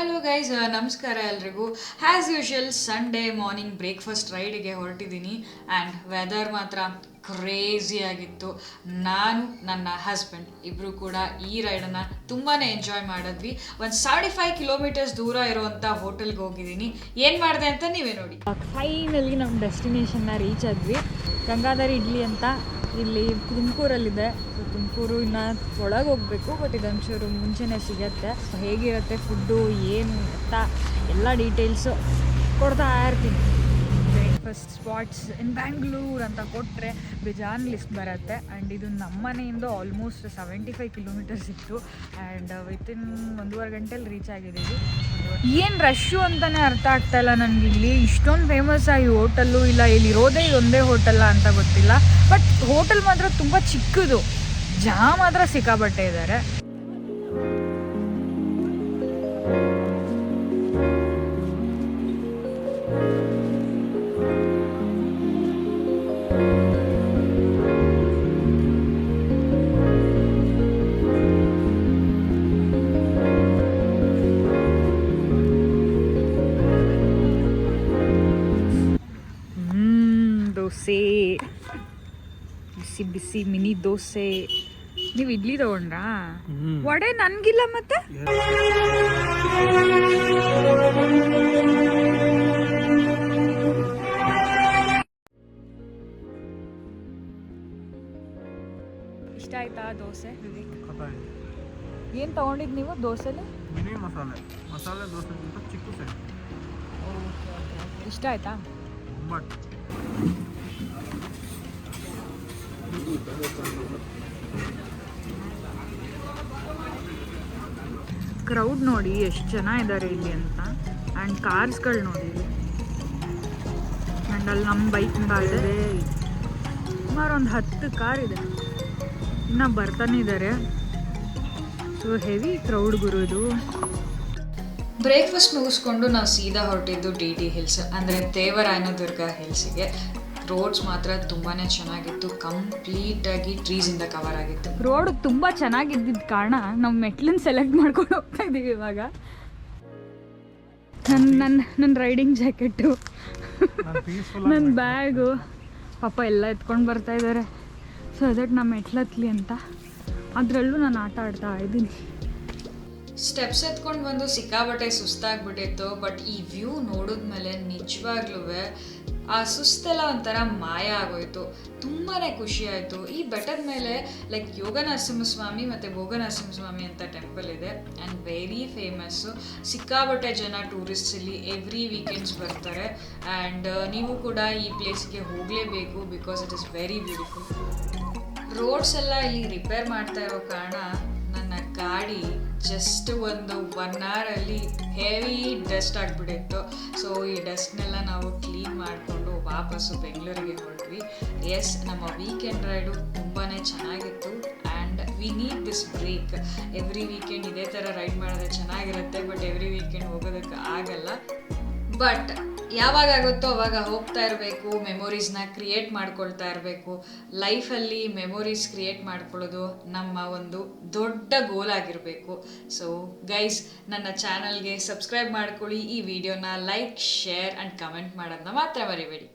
Hello guys, ನಮಸ್ಕಾರ ಎಲ್ರಿಗೂ. As usual Sunday morning breakfast ರೈಡಿಗೆ ಹೊರಟಿದ್ದೀನಿ ಆ್ಯಂಡ್ ವೆದರ್ ಮಾತ್ರ ಕ್ರೇಜಿಯಾಗಿತ್ತು. ನಾನು ನನ್ನ ಹಸ್ಬೆಂಡ್ ಇಬ್ಬರು ಕೂಡ ಈ ರೈಡನ್ನು ತುಂಬಾ ಎಂಜಾಯ್ ಮಾಡಿದ್ವಿ. ಒಂದು 75 ಕಿಲೋಮೀಟರ್ಸ್ ದೂರ ಇರುವಂಥ ಹೋಟೆಲ್ಗೆ ಹೋಗಿದ್ದೀನಿ. ಏನು ಮಾಡಿದೆ ಅಂತ ನೀವೇ ನೋಡಿ. ಫೈನಲಿ ನಮ್ಮ ಡೆಸ್ಟಿನೇಷನ್ನ ರೀಚ್ ಆದ್ವಿ. ಗಂಗಾಧರ್ ಇಡ್ಲಿ ಅಂತ ಇಲ್ಲಿ ತುಮಕೂರಲ್ಲಿದೆ. ಸೊ ತುಮಕೂರು ಇನ್ನು ಒಳಗೆ ಹೋಗಬೇಕು, ಬಟ್ ಇದೊಂಚೂರು ಮುಂಚೆನೇ ಸಿಗತ್ತೆ. ಹೇಗಿರುತ್ತೆ ಫುಡ್ಡು ಏನು ಅಂತ ಎಲ್ಲ ಡೀಟೇಲ್ಸು ಕೊಡ್ತಾ ಇರ್ತೀನಿ. ಬ್ರೇಕ್ಫಾಸ್ಟ್ ಸ್ಪಾಟ್ಸ್ ಇನ್ ಬ್ಯಾಂಗ್ಳೂರ್ ಅಂತ ಕೊಟ್ಟರೆ ಬೇಜಾನ್ ಲಿಸ್ಟ್ ಬರುತ್ತೆ. ಆ್ಯಂಡ್ ಇದು ನಮ್ಮ ಮನೆಯಿಂದ ಆಲ್ಮೋಸ್ಟ್ 75 ಕಿಲೋಮೀಟರ್ಸ್ ಇತ್ತು ಆ್ಯಂಡ್ ವಿತಿನ್ 1.5 ಗಂಟೆಲಿ ರೀಚ್ ಆಗಿದ್ದೀವಿ. ಏನು ರಶ್ಶು ಅಂತಲೇ ಅರ್ಥ ಆಗ್ತಾಯಿಲ್ಲ ನನಗೆ. ಇಲ್ಲಿ ಇಷ್ಟೊಂದು ಫೇಮಸ್ ಈ ಹೋಟೆಲ್ಲು, ಇಲ್ಲ ಇಲ್ಲಿರೋದೇ ಇದೊಂದೇ ಹೋಟೆಲ್ಲ ಅಂತ ಗೊತ್ತಿಲ್ಲ. ಬಟ್ ಹೋಟೆಲ್ ಮಾತ್ರ ತುಂಬ ಚಿಕ್ಕದು, ಜನ ಮಾತ್ರ ಸಿಕ್ಕಾಬಟ್ಟೆ ಇದ್ದಾರೆ. ದೋಸೆ, ಬಿಸಿ ಬಿಸಿ ಮಿನಿ ದೋಸೆ. ನೀವು ಇಡ್ಲಿ ತಗೊಂಡ್ರಾ? ವಡೆ ನನ್ಗಿಲ್ಲ. ಮತ್ತೆ ಇಷ್ಟ ಆಯ್ತಾ ದೋಸೆ? ಏನು ತಗೊಂಡಿದ್ದು ನೀವು ದೋಸೆಲಿ? ಮಿನಿ ಮಸಾಲೆ ದೋಸೆ ಚಿಕ್ಕ ಸೈಜ್. ಇಷ್ಟ ಆಯ್ತಾ? ಕ್ರೌಡ್ ನೋಡಿ ಎಷ್ಟು ಜನ ಇದ್ದಾರೆ ಇಲ್ಲಿ ಅಂತ. ಆ್ಯಂಡ್ ಕಾರ್ಸ್ಗಳು ನೋಡಿ ಇಲ್ಲಿ. ಆ್ಯಂಡ್ ಅಲ್ಲಿ ನಮ್ಮ ಬೈಕ್ ಇದೆ. ಸುಮಾರು ಒಂದು 10 ಕಾರ್ ಇದೆ, ಇನ್ನು ಬರ್ತಾನೆ ಇದ್ದಾರೆ. ಸೊ ಹೆವಿ ಕ್ರೌಡ್ ಗುರುದು. ಬ್ರೇಕ್ಫಾಸ್ಟ್ ಮುಗಿಸ್ಕೊಂಡು ನಾವು ಸೀದಾ ಹೊರಟಿದ್ದು ಡಿ ಹಿಲ್ಸ್, ಅಂದರೆ ದೇವರಾಯನದುರ್ಗ ಹಿಲ್ಸಿಗೆ. ರೋಡ್ಸ್ ಮಾತ್ರ ತುಂಬಾ ಚೆನ್ನಾಗಿತ್ತು, ಕಂಪ್ಲೀಟಾಗಿ ಟ್ರೀಸಿಂದ ಕವರ್ ಆಗಿತ್ತು. ರೋಡ್ ತುಂಬ ಚೆನ್ನಾಗಿದ್ದಿದ್ದ ಕಾರಣ ನಾವು ಮೆಟ್ಲನ್ನ ಸೆಲೆಕ್ಟ್ ಮಾಡ್ಕೊಂಡು ಹೋಗ್ತಾ ಇದ್ದೀವಿ ಇವಾಗ. ನನ್ನ ರೈಡಿಂಗ್ ಜಾಕೆಟು, ನನ್ನ ಬ್ಯಾಗು ಪಾಪ ಎಲ್ಲ ಎತ್ಕೊಂಡು ಬರ್ತಾ ಇದ್ದಾರೆ. ಸೊ ಅದಕ್ಕೆ ನಾನು ಮೆಟ್ಲತ್ಲಿ ಅಂತ ಅದರಲ್ಲೂ ನಾನು ಆಟ ಆಡ್ತಾ ಇದ್ದೀನಿ. ಸ್ಟೆಪ್ಸ್ ಎತ್ಕೊಂಡು ಬಂದು ಸಿಕ್ಕಾಬಟ್ಟೆ ಸುಸ್ತಾಗ್ಬಿಟ್ಟಿತ್ತು. ಬಟ್ ಈ ವ್ಯೂ ನೋಡಿದ್ಮೇಲೆ ನಿಜವಾಗ್ಲೂ ಆ ಸುಸ್ತೆಲ್ಲ ಒಂಥರ ಮಾಯ ಆಗೋಯ್ತು. ತುಂಬಾ ಖುಷಿ ಆಯಿತು. ಈ ಬೆಟ್ಟದ ಮೇಲೆ ಲೈಕ್ ಯೋಗ ನರಸಿಂಹಸ್ವಾಮಿ ಮತ್ತು ಭೋಗ ನರಸಿಂಹಸ್ವಾಮಿ ಅಂತ ಟೆಂಪಲ್ ಇದೆ ಆ್ಯಂಡ್ ವೆರಿ ಫೇಮಸ್ಸು. ಸಿಕ್ಕಾಬಟ್ಟೆ ಜನ ಟೂರಿಸ್ಟ್ಸ್ ಇಲ್ಲಿ ಎವ್ರಿ ವೀಕೆಂಡ್ಸ್ ಬರ್ತಾರೆ. ಆ್ಯಂಡ್ ನೀವು ಕೂಡ ಈ ಪ್ಲೇಸ್ಗೆ ಹೋಗಲೇಬೇಕು, because it is very beautiful. Roads ಎಲ್ಲ ಇಲ್ಲಿ ರಿಪೇರ್ ಮಾಡ್ತಾ ಇರೋ ಕಾರಣ ನನ್ನ ಗಾಡಿ ಜಸ್ಟ್ ಒಂದು 1 ಅವರಲ್ಲಿ ಹೆವಿ ಡಸ್ಟ್ ಆಗಿಬಿಟ್ಟಿತ್ತು. ಸೊ ಈ ಡಸ್ಟ್ನೆಲ್ಲ ನಾವು ಕ್ಲೀನ್ ಮಾಡಿಕೊಂಡು ವಾಪಸ್ಸು ಬೆಂಗಳೂರಿಗೆ ಹೊರಟ್ವಿ. ಎಸ್, ನಮ್ಮ ವೀಕೆಂಡ್ ರೈಡು ತುಂಬಾ ಚೆನ್ನಾಗಿತ್ತು and we need this break. Every weekend ಇದೇ ಥರ ರೈಡ್ ಮಾಡಿದ್ರೆ ಚೆನ್ನಾಗಿರುತ್ತೆ, ಬಟ್ ಎವ್ರಿ ವೀಕೆಂಡ್ ಹೋಗೋದಕ್ಕೆ ಆಗಲ್ಲ. ಬಟ್ ಯಾವಾಗ ಆಗುತ್ತೋ ಅವಾಗ ಹೋಗ್ತಾ ಇರಬೇಕು, ಮೆಮೊರೀಸ್ನ ಕ್ರಿಯೇಟ್ ಮಾಡ್ಕೊಳ್ತಾ ಇರಬೇಕು. ಲೈಫಲ್ಲಿ ಮೆಮೊರೀಸ್ ಕ್ರಿಯೇಟ್ ಮಾಡ್ಕೊಳ್ಳೋದು ನಮ್ಮ ಒಂದು ದೊಡ್ಡ ಗೋಲ್ ಆಗಿರಬೇಕು. ಸೊ ಗೈಸ್, ನನ್ನ ಚಾನಲ್ಗೆ ಸಬ್ಸ್ಕ್ರೈಬ್ ಮಾಡ್ಕೊಳ್ಳಿ, ಈ ವಿಡಿಯೋನ ಲೈಕ್, ಶೇರ್ ಆ್ಯಂಡ್ ಕಮೆಂಟ್ ಮಾಡೋದನ್ನ ಮಾತ್ರ ಮರಿಬೇಡಿ.